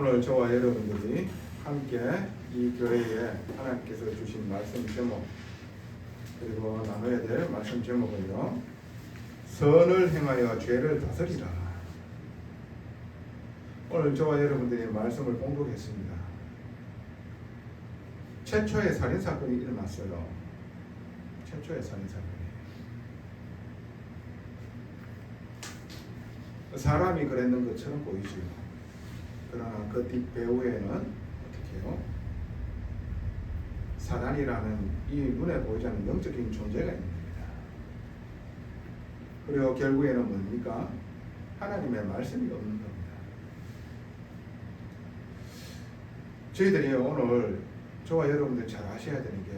오늘 저와 여러분들이 함께 이 교회에 하나님께서 주신 말씀 제목 그리고 나눠야 될 말씀 제목은요, 선을 행하여 죄를 다스리라. 오늘 저와 여러분들이 말씀을 공독했습니다. 최초의 살인사건이 일어났어요. 최초의 살인사건이. 사람이 그랬는 것처럼 보이죠. 그러나 그 뒷배후에는 어떻게 해요? 사단이라는 이 눈에 보이지 않는 영적인 존재가 있는 겁니다. 그리고 결국에는 뭡니까? 하나님의 말씀이 없는 겁니다. 저희들이 오늘 저와 여러분들 잘 아셔야 되는 게,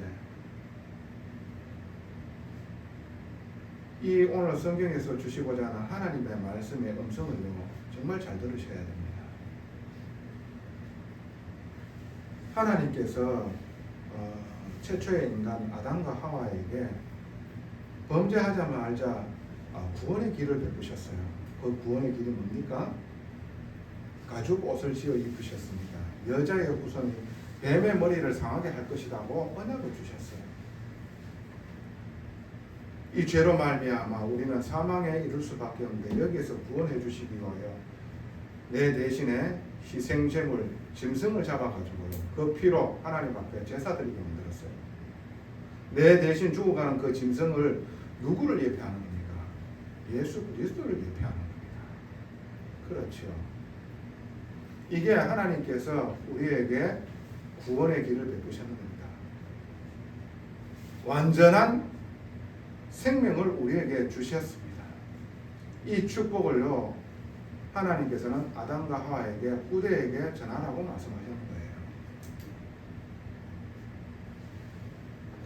이 오늘 성경에서 주시고자 하는 하나님의 말씀의 음성을요, 정말 잘 들으셔야 됩니다. 하나님께서 최초의 인간 아담과 하와에게 범죄하자마자 구원의 길을 베푸셨어요. 그 구원의 길이 뭡니까? 가죽 옷을 지어 입으셨습니다. 여자의 후손이 뱀의 머리를 상하게 할 것이라고 언약을 주셨어요. 이 죄로 말미암아 우리는 사망에 이를 수밖에 없는데, 여기에서 구원해 주시기 위하여 내 대신에 희생제물 짐승을 잡아가지고요, 그 피로 하나님 앞에 제사 드리게 만들었어요. 내 대신 죽어가는 그 짐승을 누구를 예표하는 겁니까? 예수 그리스도를 예표하는 겁니다. 그렇죠. 이게 하나님께서 우리에게 구원의 길을 베푸시는 겁니다. 완전한 생명을 우리에게 주셨습니다. 이 축복을요, 하나님께서는 아담과 하와에게, 후대에게 전하라고 말씀하시는 거예요.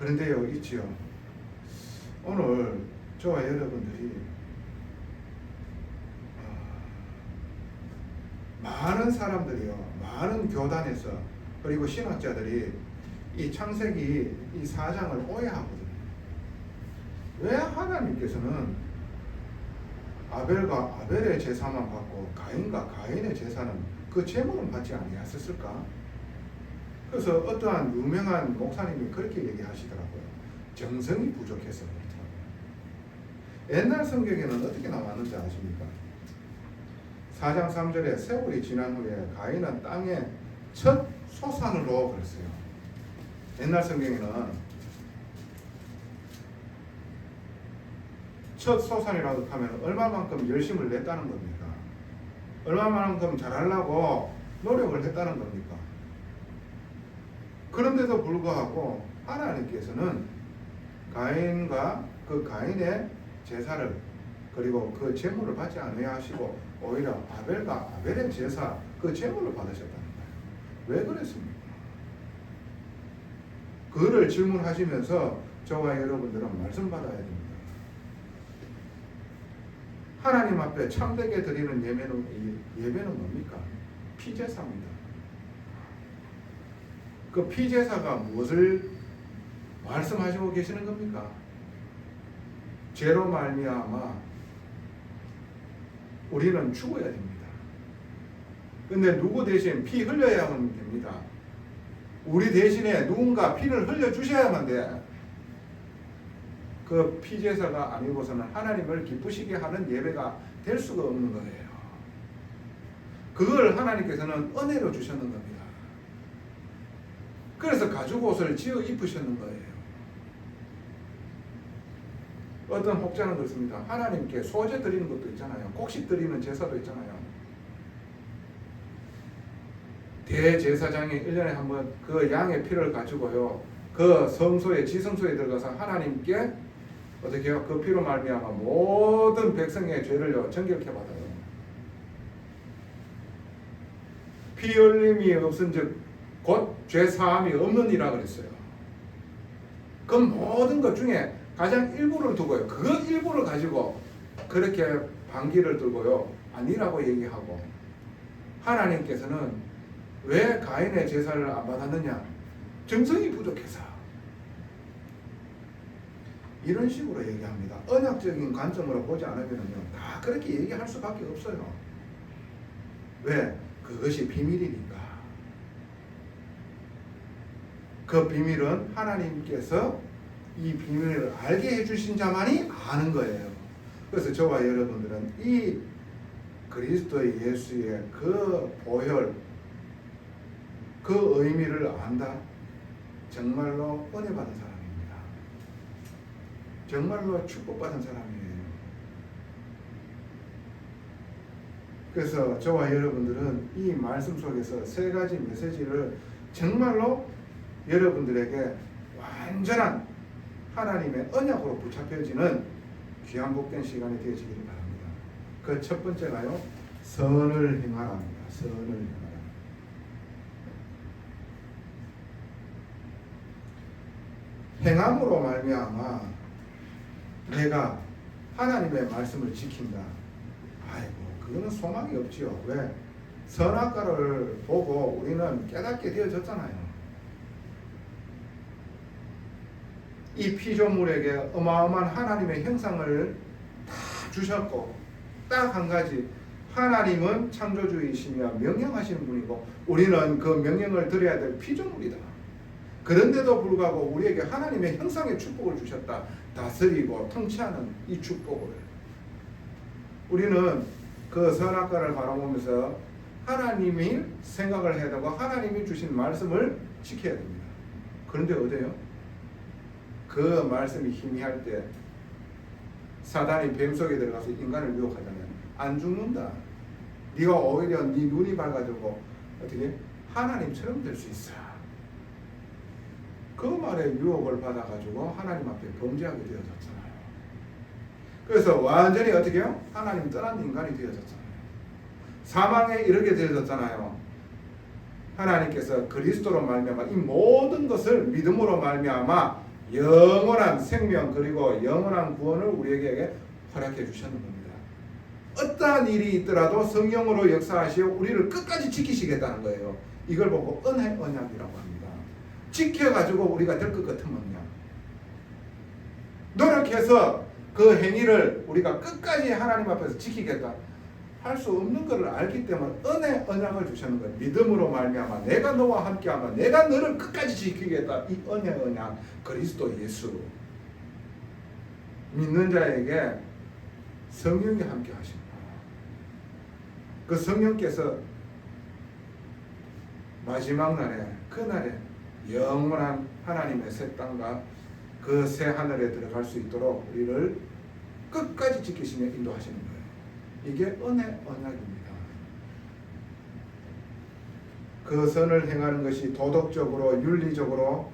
그런데요, 있지요. 오늘 저와 여러분들이 많은 사람들이요, 많은 교단에서, 그리고 신학자들이 이 창세기 이 4장을 오해하거든요. 왜 하나님께서는 아벨과 아벨의 제사만 받고 가인과 가인의 제사는 그 제물은 받지 아니하셨을까? 그래서 어떠한 유명한 목사님이 그렇게 얘기하시더라고요. 정성이 부족해서 그렇더라고요. 옛날 성경에는 어떻게 나왔는지 아십니까? 4장 3절에 세월이 지난 후에 가인은 땅의 첫 소산으로 그랬어요. 옛날 성경에는 첫 소산이라고 하면 얼마만큼 열심을 냈다는 겁니까? 얼마만큼 잘하려고 노력을 했다는 겁니까? 그런데도 불구하고 하나님께서는 가인과 그 가인의 제사를, 그리고 그 제물을 받지 않으시고 오히려 아벨과 아벨의 제사, 그 제물을 받으셨다는 거예요. 왜 그랬습니까? 그를 질문하시면서 저와 여러분들은 말씀 받아야 됩니다. 하나님 앞에 참되게 드리는 예배는 뭡니까? 피제사입니다. 그 피제사가 무엇을 말씀하시고 계시는 겁니까? 죄로 말미암아 우리는 죽어야 됩니다. 근데 누구 대신 피 흘려야만 됩니다. 우리 대신에 누군가 피를 흘려주셔야만 돼. 그 피제사가 아니고서는 하나님을 기쁘시게 하는 예배가 될 수가 없는 거예요. 그걸 하나님께서는 은혜로 주셨는 겁니다. 그래서 가죽 옷을 지어 입으셨는 거예요. 어떤 혹자는 그렇습니다. 하나님께 소제 드리는 것도 있잖아요. 곡식 드리는 제사도 있잖아요. 대제사장이 1년에 한 번 그 양의 피를 가지고요, 그 성소에, 지성소에 들어가서 하나님께 어떻게 해요? 그 피로 말미암아 모든 백성의 죄를요, 정결케 받아요. 피 흘림이 없은즉 곧 죄 사함이 없느니라 그랬어요. 그 모든 것 중에 가장 일부를 두고요, 그 일부를 가지고 그렇게 반기를 들고요, 아니라고 얘기하고, 하나님께서는 왜 가인의 제사를 안 받았느냐? 정성이 부족해서. 이런 식으로 얘기합니다. 언약적인 관점으로 보지 않으면요, 다 그렇게 얘기할 수밖에 없어요. 왜? 그것이 비밀이니까. 그 비밀은 하나님께서 이 비밀을 알게 해주신 자만이 아는 거예요. 그래서 저와 여러분들은 이 그리스도 예수의 그 보혈, 그 의미를 안다. 정말로 은혜 받은 사람입니다. 정말로 축복받은 사람이에요. 그래서 저와 여러분들은 이 말씀 속에서 세 가지 메시지를 정말로 여러분들에게 완전한 하나님의 언약으로 붙잡혀지는 귀한 복된 시간이 되어지기를 바랍니다. 그 첫 번째가요, 선을 행하랍니다. 선을 행하라. 행함으로 말미암아 내가 하나님의 말씀을 지킨다. 아이고, 그거는 소망이 없지요. 왜? 선악과를 보고 우리는 깨닫게 되어졌잖아요. 이 피조물에게 어마어마한 하나님의 형상을 다 주셨고, 딱 한 가지, 하나님은 창조주이시며 명령하시는 분이고 우리는 그 명령을 드려야 될 피조물이다. 그런데도 불구하고 우리에게 하나님의 형상의 축복을 주셨다. 다스리고 통치하는 이 축복을 우리는 그 선악과를 바라보면서 하나님이 생각을 해야 되고 하나님이 주신 말씀을 지켜야 됩니다. 그런데 어때요? 그 말씀이 희미할 때 사단이 뱀 속에 들어가서 인간을 유혹하잖아요. 안 죽는다. 네가 오히려 네 눈이 밝아지고 어떻게 하나님처럼 될 수 있어. 그 말에 유혹을 받아가지고 하나님 앞에 범죄하게 되어졌잖아요. 그래서 완전히 어떻게 해요? 하나님 떠난 인간이 되어졌잖아요. 사망에 이르게 되어졌잖아요. 하나님께서 그리스도로 말미암아 이 모든 것을 믿음으로 말미암아 영원한 생명 그리고 영원한 구원을 우리에게 허락해 주셨는 겁니다. 어떠한 일이 있더라도 성령으로 역사하시어 우리를 끝까지 지키시겠다는 거예요. 이걸 보고 은혜 언약이라고 합니다. 지켜가지고 우리가 될 것 같으면요, 노력해서 그 행위를 우리가 끝까지 하나님 앞에서 지키겠다 할 수 없는 것을 알기 때문에 은혜 언약을 주시는 거예요. 믿음으로 말미암아 내가 너와 함께하며 내가 너를 끝까지 지키겠다. 이 은혜 언약 그리스도 예수 믿는 자에게 성령이 함께 하십니다. 그 성령께서 마지막 날에 그날에 영원한 하나님의 새 땅과 그 새 하늘에 들어갈 수 있도록 우리를 끝까지 지키시며 인도하시는 거예요. 이게 은혜 언약입니다. 그 선을 행하는 것이 도덕적으로 윤리적으로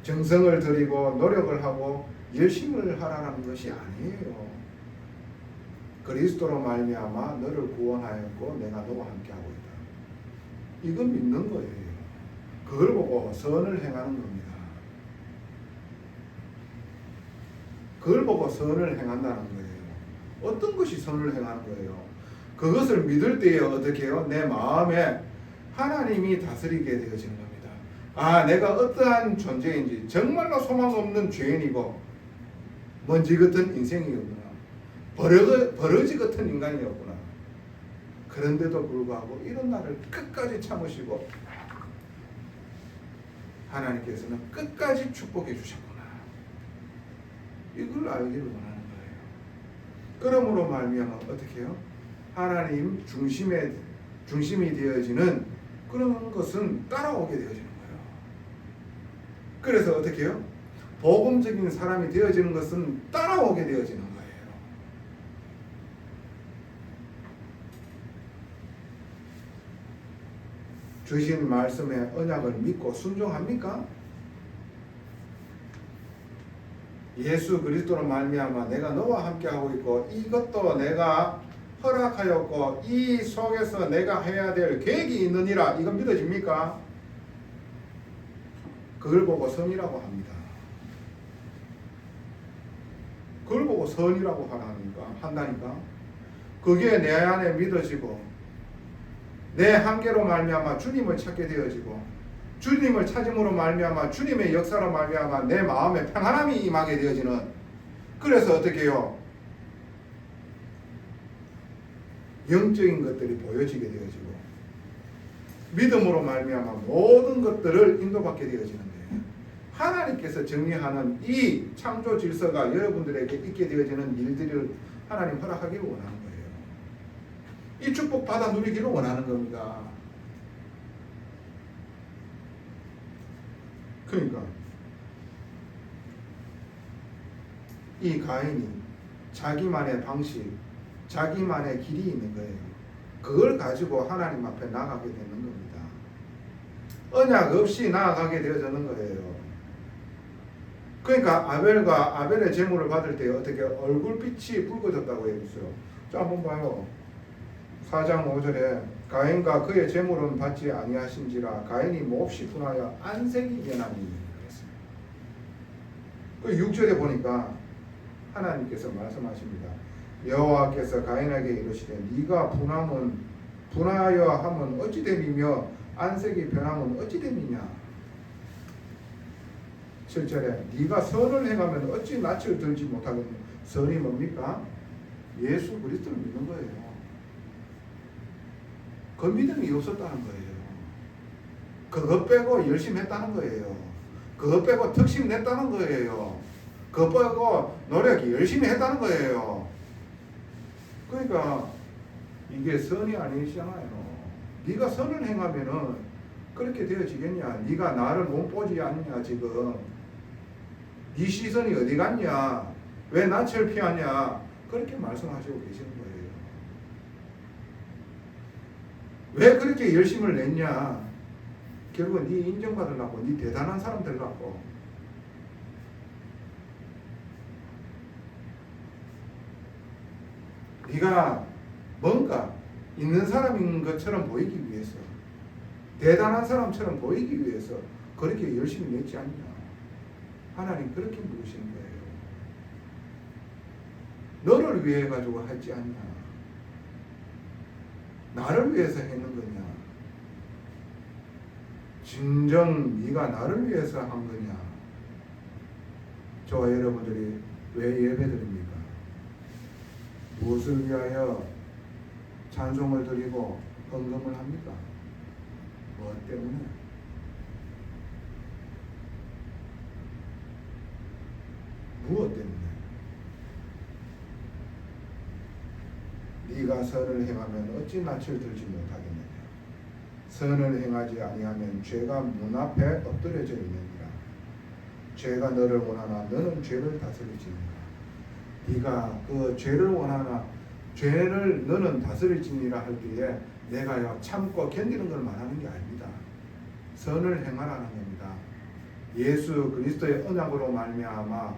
정성을 들이고 노력을 하고 열심을 하라는 것이 아니에요. 그리스도로 말미암아 너를 구원하였고 내가 너와 함께하고 있다. 이건 믿는 거예요. 그걸 보고 선을 행하는 겁니다. 그걸 보고 선을 행한다는 거예요. 어떤 것이 선을 행하는 거예요? 그것을 믿을 때에 어떻게 해요? 내 마음에 하나님이 다스리게 되어지는 겁니다. 아, 내가 어떠한 존재인지 정말로 소망 없는 죄인이고 먼지 같은 인생이었구나. 버러지 같은 인간이었구나. 그런데도 불구하고 이런 나를 끝까지 참으시고 하나님께서는 끝까지 축복해 주셨구나. 이걸 알기를 원하는 거예요. 그러므로 말미암아 어떻게 해요? 하나님 중심이 되어지는 그런 것은 따라오게 되어지는 거예요. 그래서 어떻게 해요? 복음적인 사람이 되어지는 것은 따라오게 되어지는 거예요. 주신 말씀의 언약을 믿고 순종합니까? 예수 그리스도로 말미암아 내가 너와 함께하고 있고 이것도 내가 허락하였고 이 속에서 내가 해야 될 계획이 있느니라. 이건 믿어집니까? 그걸 보고 선이라고 합니다. 그걸 보고 선이라고 한다니까. 그게 내 안에 믿어지고 내 한계로 말미암아 주님을 찾게 되어지고 주님을 찾음으로 말미암아 주님의 역사로 말미암아 내 마음에 평안함이 임하게 되어지는. 그래서 어떻게 해요? 영적인 것들이 보여지게 되어지고 믿음으로 말미암아 모든 것들을 인도받게 되어지는 거예요. 하나님께서 정리하는 이 창조 질서가 여러분들에게 있게 되어지는 일들을 하나님 허락하기를 원하는 거예요. 이 축복 받아 누리기를 원하는 겁니다. 그러니까 이 가인이 자기만의 방식, 자기만의 길이 있는 거예요. 그걸 가지고 하나님 앞에 나아가게 되는 겁니다. 언약 없이 나아가게 되어지는 거예요. 그러니까 아벨과 아벨의 제물을 받을 때 어떻게 얼굴빛이 붉어졌다고 해주세요. 자, 한번 봐요. 4장 5절에 가인과 그의 제물은 받지 아니하신지라 가인이 몹시 분하여 안색이 연하니 그랬어요. 6절에 보니까 하나님께서 말씀하십니다. 여호와께서 가인에게 이르시되 네가 분하여 하면 어찌 됨이며 안색이 변하면 어찌 됨이냐. 7절에 네가 선을 행하면 어찌 낯을 들지 못하겠느냐. 선이 뭡니까? 예수 그리스도를 믿는 거예요. 그 믿음이 없었다는 거예요. 그것 빼고 열심히 했다는 거예요. 그것 빼고 특심 냈다는 거예요. 그것 빼고 노력 열심히 했다는 거예요. 그러니까 이게 선이 아니시잖아요. 네가 선을 행하면은 그렇게 되어지겠냐. 네가 나를 못 보지 않냐. 지금 네 시선이 어디 갔냐. 왜 낯을 피하냐. 그렇게 말씀하시고 계시는 거예요. 왜 그렇게 열심을 냈냐. 결국은 네 인정받으려고, 네 대단한 사람 되려고. 네가 뭔가 있는 사람인 것처럼 보이기 위해서, 대단한 사람처럼 보이기 위해서 그렇게 열심히 냈지 않냐. 하나님 그렇게 물으시는 거예요. 너를 위해 가지고 하지 않냐. 나를 위해서 했는 거냐. 진정 네가 나를 위해서 한 거냐. 저와 여러분들이 왜 예배드립니까? 무엇을 위하여 찬송을 드리고 헌금을 합니까? 무엇 때문에? 무엇 때문에? 네가 선을 행하면 어찌 낯을 들지 못하겠느냐. 선을 행하지 아니하면 죄가 문 앞에 엎드려져 있느니라. 죄가 너를 원하나 너는 죄를 다스릴지니라. 네가 그 죄를 원하나 죄를 너는 다스릴지니라 할 때에 내가요 참고 견디는 걸 말하는 게 아닙니다. 선을 행하라는 겁니다. 예수 그리스도의 언약으로 말미암아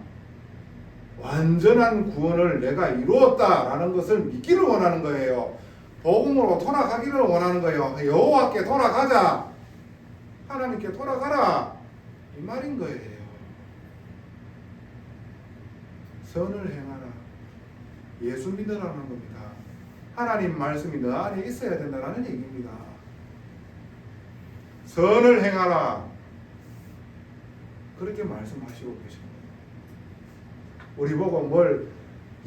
완전한 구원을 내가 이루었다라는 것을 믿기를 원하는 거예요. 복음으로 돌아가기를 원하는 거예요. 여호와께 돌아가자. 하나님께 돌아가라. 이 말인 거예요. 선을 행하라. 예수 믿으라는 겁니다. 하나님 말씀이 너 안에 있어야 된다는 얘기입니다. 선을 행하라. 그렇게 말씀하시고 계십니다. 우리 보고 뭘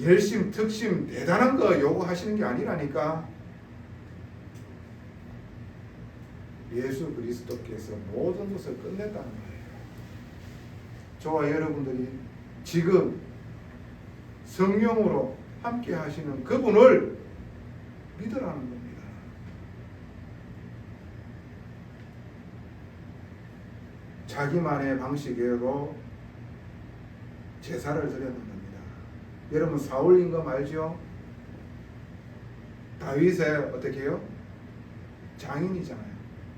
열심, 특심, 대단한 거 요구하시는 게 아니라니까. 예수 그리스도께서 모든 것을 끝냈다는 거예요. 저와 여러분들이 지금 성령으로 함께 하시는 그분을 믿으라는 겁니다. 자기만의 방식으로 제사를 드렸는 겁니다. 여러분 사울 임금 알죠? 다윗의 어떻게 해요? 장인이잖아요.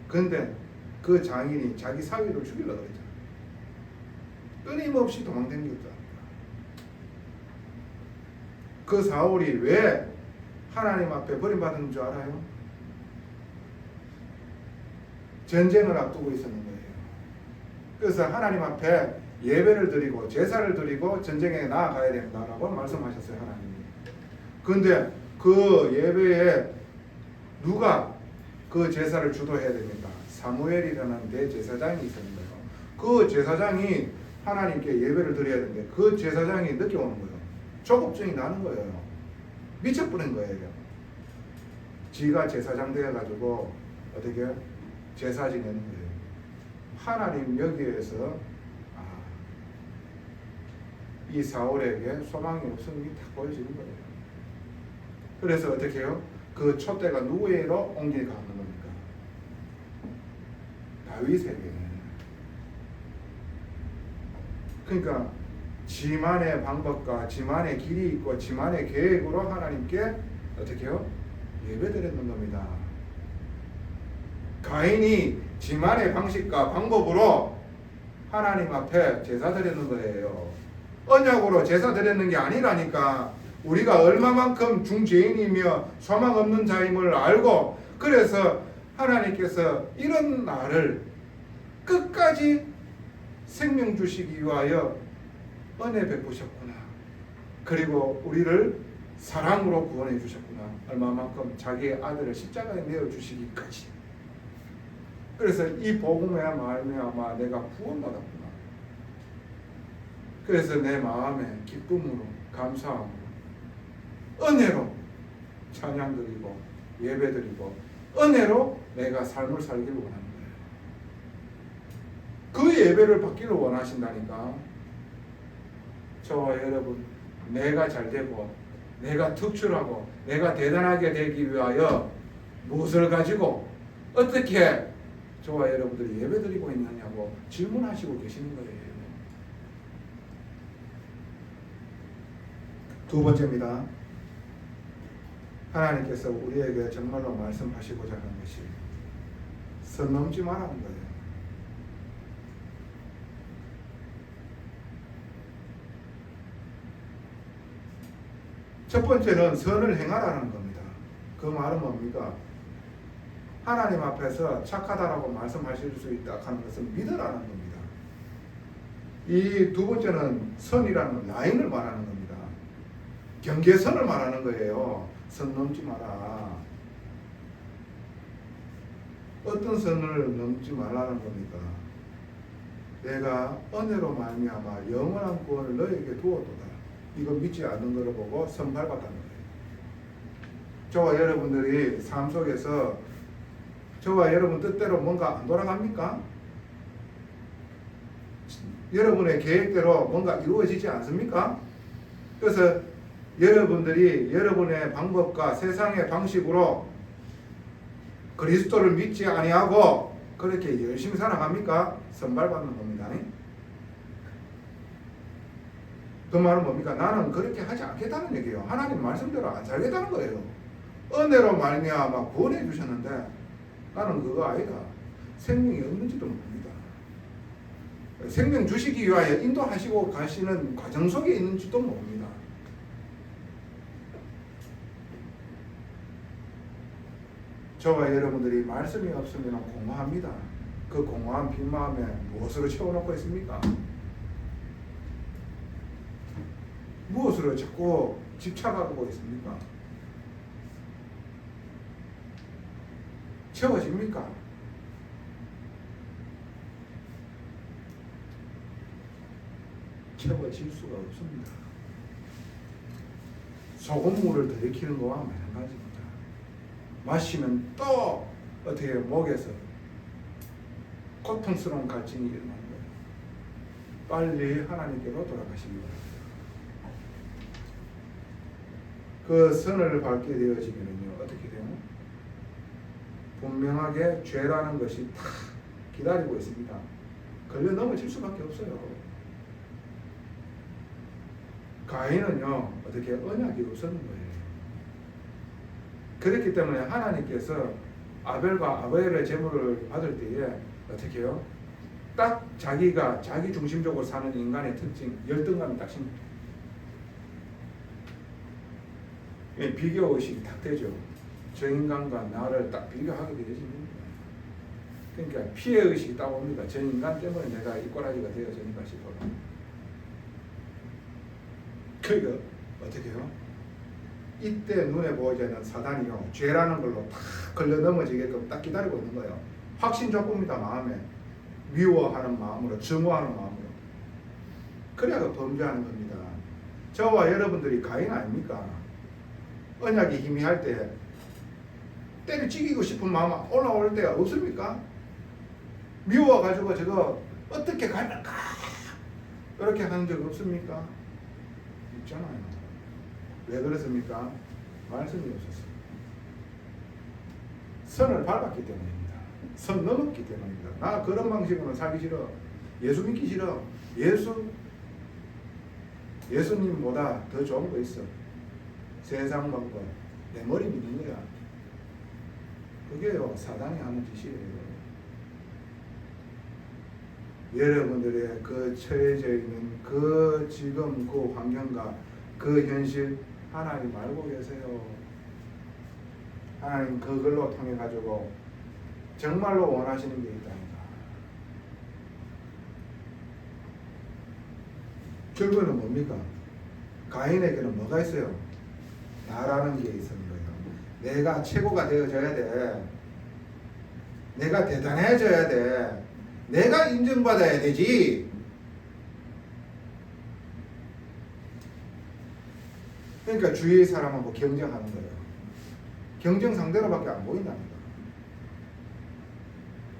근데 그 장인이 자기 사위를 죽이려고 그랬잖아요. 끊임없이 도망다녔다. 그 사울이 왜 하나님 앞에 버림받은 줄 알아요? 전쟁을 앞두고 있었는 거예요. 그래서 하나님 앞에 예배를 드리고 제사를 드리고 전쟁에 나아가야 된다라고 말씀하셨어요. 하나님이. 그런데 그 예배에 누가 그 제사를 주도해야 됩니까? 사무엘이라는 대제사장이 있었는 거예요. 그 제사장이 하나님께 예배를 드려야 되는데 그 제사장이 늦게 오는 거예요. 조급증이 나는 거예요. 미쳐버린 거예요. 지가 제사장 되어가지고 어떻게 제사 지내는 거예요. 하나님 여기에서 이 사울에게 소망이 없음이 다 보여지는 거예요. 그래서 어떻게 해요? 그 촛대가 누구에게로 옮겨가는 겁니까? 다윗에게. 그러니까 지만의 방법과 지만의 길이 있고 지만의 계획으로 하나님께 어떻게 해요? 예배드렸는 겁니다. 가인이 지만의 방식과 방법으로 하나님 앞에 제사 드리는 거예요. 언약으로 제사 드리는 게 아니라니까. 우리가 얼마만큼 중죄인이며 소망 없는 자임을 알고, 그래서 하나님께서 이런 나를 끝까지 생명 주시기 위하여 은혜 베푸셨구나. 그리고 우리를 사랑으로 구원해 주셨구나. 얼마만큼 자기의 아들을 십자가에 내어 주시기까지. 그래서 이 복음에 말미암아 내가 구원받았구나. 그래서 내 마음에 기쁨으로 감사함으로 은혜로 찬양드리고 예배드리고 은혜로 내가 삶을 살기를 원하는 거예요. 그 예배를 받기를 원하신다니까. 저와 여러분, 내가 잘되고 내가 특출하고 내가 대단하게 되기 위하여 무엇을 가지고 어떻게 저와 여러분들이 예배드리고 있느냐고 질문하시고 계시는 거예요. 두 번째입니다. 하나님께서 우리에게 정말로 말씀하시고자 하는 것이 선 넘지 말라는 거예요. 첫 번째는 선을 행하라는 겁니다. 그 말은 뭡니까? 하나님 앞에서 착하다라고 말씀하실 수 있다 하는 것은 믿으라는 겁니다. 이 두 번째는 선이라는 라인을 말하는 겁니다. 경계선을 말하는 거예요. 선 넘지 마라. 어떤 선을 넘지 말라는 겁니까? 내가 은혜로 말미암아 영원한 구원을 너에게 두었도다. 이거 믿지 않는 것을 보고 선 밟았다는 거예요. 저와 여러분들이 삶 속에서 저와 여러분 뜻대로 뭔가 안 돌아갑니까? 여러분의 계획대로 뭔가 이루어지지 않습니까? 그래서 여러분들이 여러분의 방법과 세상의 방식으로 그리스도를 믿지 아니하고 그렇게 열심히 살아갑니까? 선발받는 겁니다. 그 말은 뭡니까? 나는 그렇게 하지 않겠다는 얘기예요. 하나님 말씀대로 안 살겠다는 거예요. 은혜로 말미암아 구원해 주셨는데 나는 그거 아니다. 생명이 없는지도 모릅니다. 생명 주시기 위하여 인도하시고 가시는 과정 속에 있는지도 모릅니다. 저와 여러분들이 말씀이 없으면 공허합니다. 그 공허한 빈마음에 무엇으로 채워놓고 있습니까? 무엇으로 자꾸 집착하고 있습니까? 채워집니까? 채워질 수가 없습니다. 소금물을 들이키는 거와 마찬가지입니다. 마시면 또 어떻게 목에서 고통스러운 갈증이 일어나는 거예요. 빨리 하나님께로 돌아가시기 바랍니다. 그 선을 밟게 되어지면요 어떻게 돼요? 분명하게 죄라는 것이 다 기다리고 있습니다. 걸려 넘어질 수밖에 없어요. 가인은요 어떻게 언약이 없었는 거예요. 그렇기 때문에 하나님께서 아벨과 아벨의 제물을 받을 때에 어떻게 해요? 딱 자기가 자기 중심적으로 사는 인간의 특징, 열등감이 딱 생깁니다. 비교 의식이 딱 되죠. 저 인간과 나를 딱 비교하게 되어지는 거예요. 그러니까 피해 의식이 딱 옵니다. 저 인간 때문에 내가 이 꼬라지가 되어지는가 싶어요. 그러니까 어떻게 해요? 이때 눈에 보이지 않는 사단이요 죄라는 걸로 딱 걸려 넘어지게끔 딱 기다리고 있는 거예요. 확신 조금이다 마음에 미워하는 마음으로 증오하는 마음으로 그래야 범죄하는 겁니다. 저와 여러분들이 가인 아닙니까? 언약이 희미할 때 때려치기고 싶은 마음 올라올 때 없습니까? 미워가지고 저거 어떻게 갈까 이렇게 하는 적 없습니까? 있잖아요. 왜 그렇습니까? 말씀이 없었어요. 선을 밟았기 때문입니다. 선 넘었기 때문입니다. 나 그런 방식으로는 살기 싫어. 예수 믿기 싫어. 예수님보다 더 좋은 거 있어. 세상 방법. 내 머리 믿는 거야. 그게요, 사단이 하는 짓이에요. 여러분들의 그 처해져 있는 그 지금 그 환경과 그 현실 하나님 알고 계세요. 하나님 그걸로 통해 가지고 정말로 원하시는 게 있답니다. 결국에는 뭡니까? 가인에게는 뭐가 있어요? 나라는 게 있는 거예요. 내가 최고가 되어져야 돼. 내가 대단해져야 돼. 내가 인정받아야 되지. 그러니까 주위의 사람하고 경쟁하는 거예요. 경쟁 상대로밖에 안 보인다니까.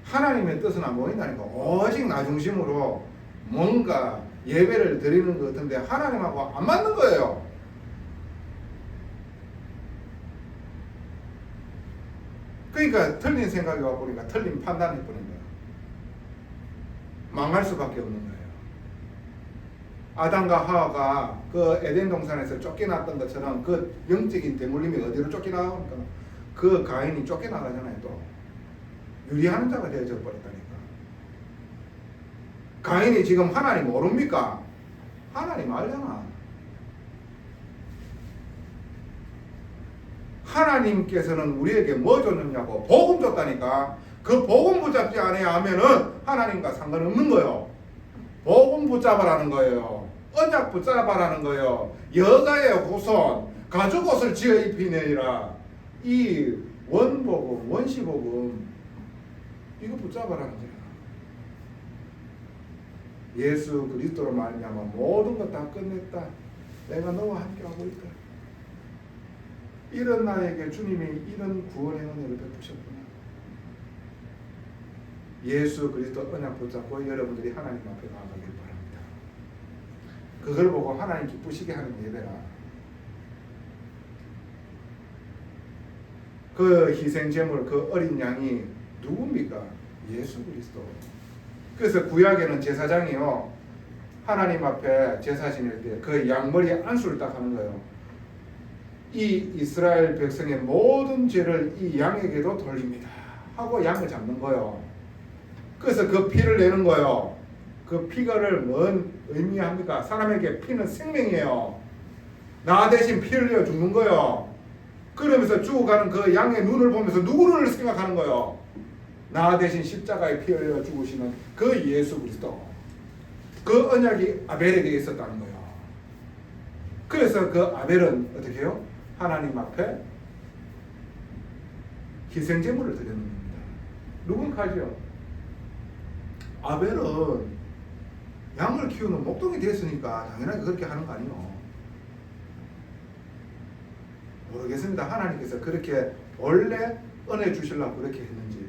하나님의 뜻은 안 보인다니까. 오직 나 중심으로 뭔가 예배를 드리는 것 같은데 하나님하고 안 맞는 거예요. 그러니까 틀린 생각이 와버리니까 틀린 판단이 버린 거예요. 망할 수밖에 없는 거예요. 아담과 하와가 그 에덴 동산에서 쫓겨났던 것처럼 그 영적인 대물림이 어디로 쫓겨나갑니까? 그 가인이 쫓겨나가잖아요. 또 유리하는 자가 되어져 버렸다니까. 가인이 지금 하나님 모릅니까? 하나님 알잖아. 하나님께서는 우리에게 뭐 줬느냐고 복음 줬다니까. 그 복음 붙잡지 않아야 하면은 하나님과 상관없는 거예요. 복음 붙잡아라는 거예요. 언약 붙잡아라는 거예요. 여자의 후손 가죽 옷을 지어 입히느니라. 이 원복음 원시복음 이거 붙잡아라는 거예요. 예수 그리스도로 말미암아 모든 것 다 끝냈다. 내가 너와 함께하고 있다. 이런 나에게 주님이 이런 구원의 은혜를 베푸셨구나. 예수 그리스도 언약 붙잡고 여러분들이 하나님 앞에 나아가길 바랍니다. 그걸 보고 하나님 기쁘시게 하는 예배라. 그 희생제물 그 어린 양이 누굽니까? 예수 그리스도. 그래서 구약에는 제사장이요 하나님 앞에 제사 지낼 때 그 양머리에 안수를 딱 하는 거예요. 이 이스라엘 백성의 모든 죄를 이 양에게도 돌립니다 하고 양을 잡는 거예요. 그래서 그 피를 내는 거예요. 그 피가를 뭔 의미합니까? 사람에게 피는 생명이에요. 나 대신 피를 내어 죽는 거예요. 그러면서 죽어가는 그 양의 눈을 보면서 누구를 생각하는 거예요? 나 대신 십자가에 피 흘려 죽으시는 그 예수 그리스도. 그 언약이 아벨에게 있었다는 거예요. 그래서 그 아벨은 어떻게 해요? 하나님 앞에 희생제물을 드리는 겁니다. 누군 가죠? 아벨은 양을 키우는 목동이 됐으니까 당연하게 그렇게 하는 거 아니에요. 모르겠습니다. 하나님께서 그렇게 원래 은혜 주시려고 그렇게 했는지.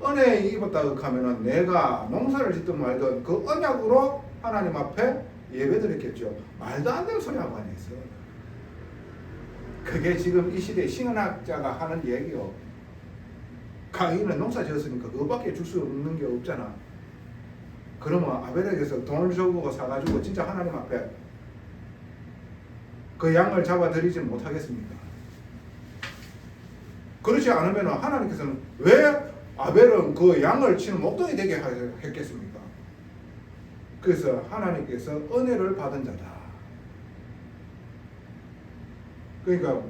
은혜 입었다 하면은 내가 농사를 짓든 말든 그 언약으로 하나님 앞에 예배드렸겠죠. 말도 안 되는 소리 하고 아니겠어. 그게 지금 이 시대 신학자가 하는 얘기요. 가인은 농사 지었으니까 그거밖에 줄 수 없는 게 없잖아. 그러면 아벨에게서 돈을 주고 사가지고 진짜 하나님 앞에 그 양을 잡아드리지 못하겠습니까? 그렇지 않으면 하나님께서는 왜 아벨은 그 양을 치는 목동이 되게 했겠습니까? 그래서 하나님께서 은혜를 받은 자다. 그러니까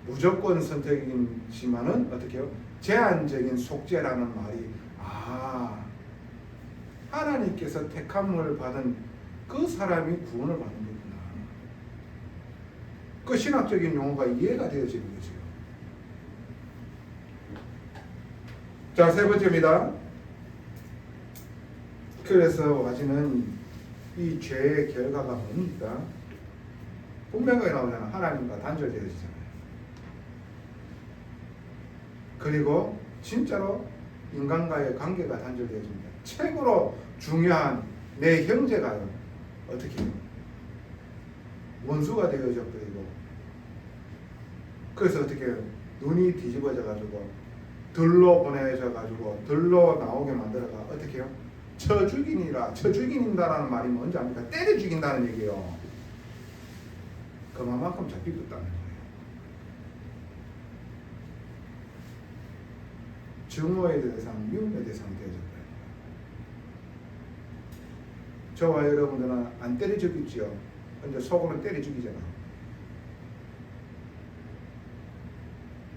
무조건 선택이지만은 어떻게 해요? 제한적인 속죄라는 말이 하나님께서 택함을 받은 그 사람이 구원을 받는 거구나. 그 신학적인 용어가 이해가 되어지는 거죠. 자, 세 번째입니다. 그래서 와지는 이 죄의 결과가 뭡니까? 분명하게 나오잖아. 하나님과 단절되어지잖아요. 그리고 진짜로 인간과의 관계가 단절되어집니다. 최고로 중요한 내 형제가요. 어떻게 해요? 원수가 되어져 버리고, 그래서 어떻게 해요? 눈이 뒤집어져 가지고 들로 보내져 가지고 들로 나오게 만들어가 어떻게 해요? 쳐 죽이니라. 쳐 죽이는다라는 말이 뭔지 압니까? 때려 죽인다는 얘기예요. 그만큼 잡히겠다는 거예요. 증오의 대상, 미움의 대상이 되어졌다. 저와 여러분들은 안 때려 죽이지요. 근데 속으로 때려 죽이잖아.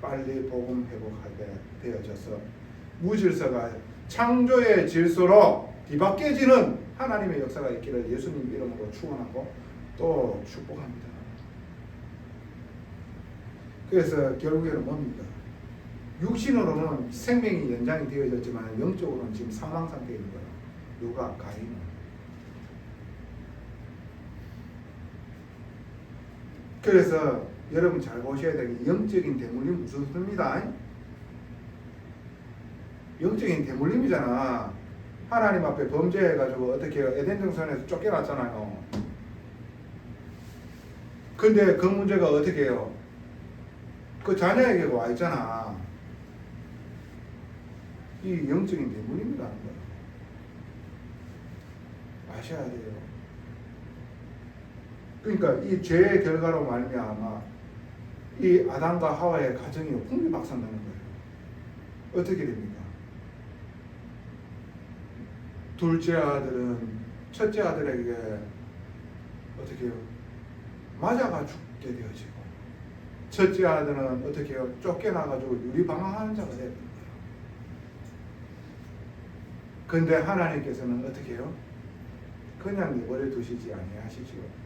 빨리 복음 회복하게 되어져서 무질서가 창조의 질서로 뒤바뀌어지는 하나님의 역사가 있기를 예수님 이름으로 축원하고 또 축복합니다. 그래서 결국에는 뭡니까? 육신으로는 생명이 연장이 되어졌지만 영적으로는 지금 사망 상태에 있는 거예요. 누가? 가인은. 그래서 여러분 잘 보셔야 되는 게 영적인 대물림 무섭습니다. 영적인 대물림이잖아. 하나님 앞에 범죄해가지고 어떻게 해요? 에덴 동산에서 쫓겨났잖아요. 근데 그 문제가 어떻게 해요? 그 자녀에게 와 있잖아. 이 영적인 대물림이라는 거예요. 아셔야 돼요. 그러니까 이 죄의 결과로 말미암아 이 아담과 하와의 가정이 풍비박산나는 거예요. 어떻게 됩니까? 둘째 아들은 첫째 아들에게 어떻게 해요? 맞아가 죽게 되어지고, 첫째 아들은 어떻게 해요? 쫓겨나가지고 유리방황하는 자가 되는 거예요. 근데 하나님께서는 어떻게 해요? 그냥 내버려 두시지 아니하시지요.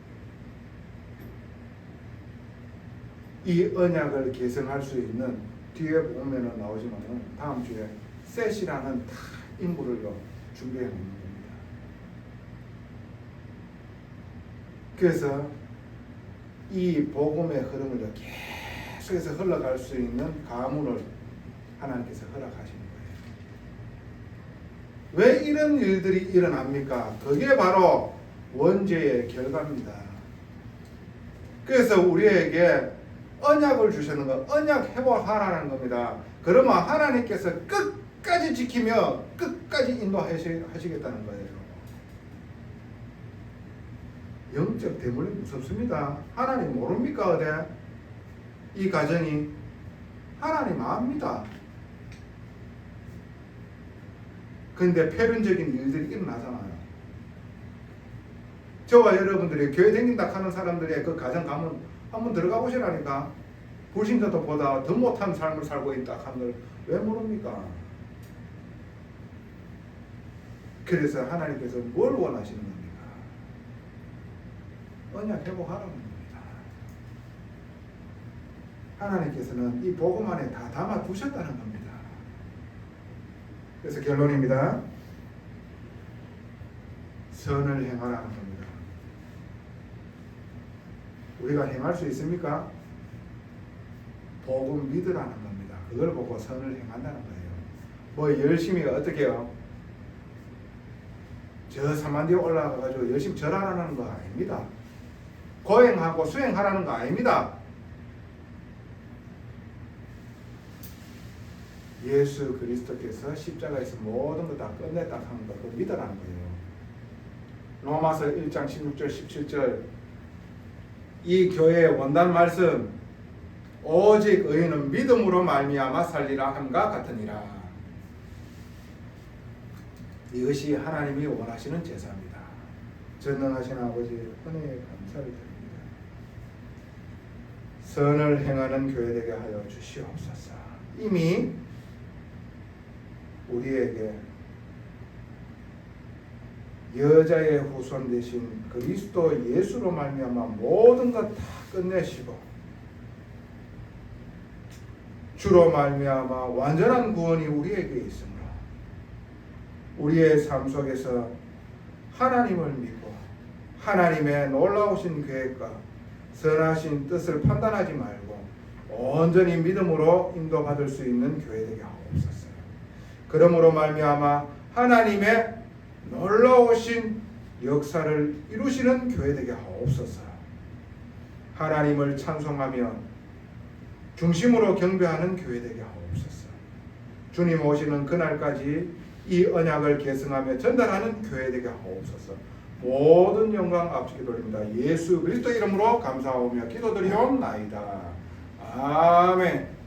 이 언약을 계승할 수 있는, 뒤에 보면은 나오지만은 다음 주에 셋이라는 인물을 준비해 놓는 겁니다. 그래서 이 복음의 흐름을 계속해서 흘러갈 수 있는 가문을 하나님께서 허락하시는 거예요. 왜 이런 일들이 일어납니까? 그게 바로 원죄의 결과입니다. 그래서 우리에게 언약을 주시는 거, 언약 회복하라는 겁니다. 그러면 하나님께서 끝까지 지키며 끝까지 인도하시겠다는 거예요. 영적 대물림 무섭습니다. 하나님 모릅니까? 어디? 이 가정이 하나님 압니다. 근데 폐륜적인 일들이 일어나잖아요. 저와 여러분들이 교회 다닌다 하는 사람들의 그 가정 가면 한번 들어가 보시라니까. 불신자들보다 더 못한 삶을 살고 있다 하는 걸 왜 모릅니까? 그래서 하나님께서 뭘 원하시는 겁니까? 언약 회복하라는 겁니다. 하나님께서는 이 복음 안에 다 담아 두셨다는 겁니다. 그래서 결론입니다. 선을 행하라는 겁니다. 우리가 행할 수 있습니까? 복음 믿으라는 겁니다. 그걸 보고 선을 행한다는 거예요. 뭐 열심히 어떻게 해요? 저 산만디에 올라가가지고 열심히 절하라는 거 아닙니다. 고행하고 수행하라는 거 아닙니다. 예수 그리스도께서 십자가에서 모든 거 다 끝냈다 하는 거 그걸 믿으라는 거예요. 로마서 1장 16절 17절 이 교회의 원단 말씀 오직 의인은 믿음으로 말미암아 살리라 함과 같으니라. 이것이 하나님이 원하시는 제사입니다. 전능하신 아버지 은혜에 감사를 드립니다. 선을 행하는 교회 되게 하여 주시옵소서. 이미 우리에게 여자의 후손 되신 그리스도 예수로 말미암아 모든 것 다 끝내시고 주로 말미암아 완전한 구원이 우리에게 있으므로 우리의 삶 속에서 하나님을 믿고 하나님의 놀라우신 계획과 선하신 뜻을 판단하지 말고 온전히 믿음으로 인도받을 수 있는 교회 되게 하옵소서. 그러므로 말미암아 하나님의 놀라우신 역사를 이루시는 교회 되게 하옵소서. 하나님을 찬송하며 중심으로 경배하는 교회 되게 하옵소서. 주님 오시는 그날까지 이 언약을 계승하며 전달하는 교회 되게 하옵소서. 모든 영광 앞지게 돌립니다. 예수 그리스도 이름으로 감사하며 기도드리옵나이다. 아멘.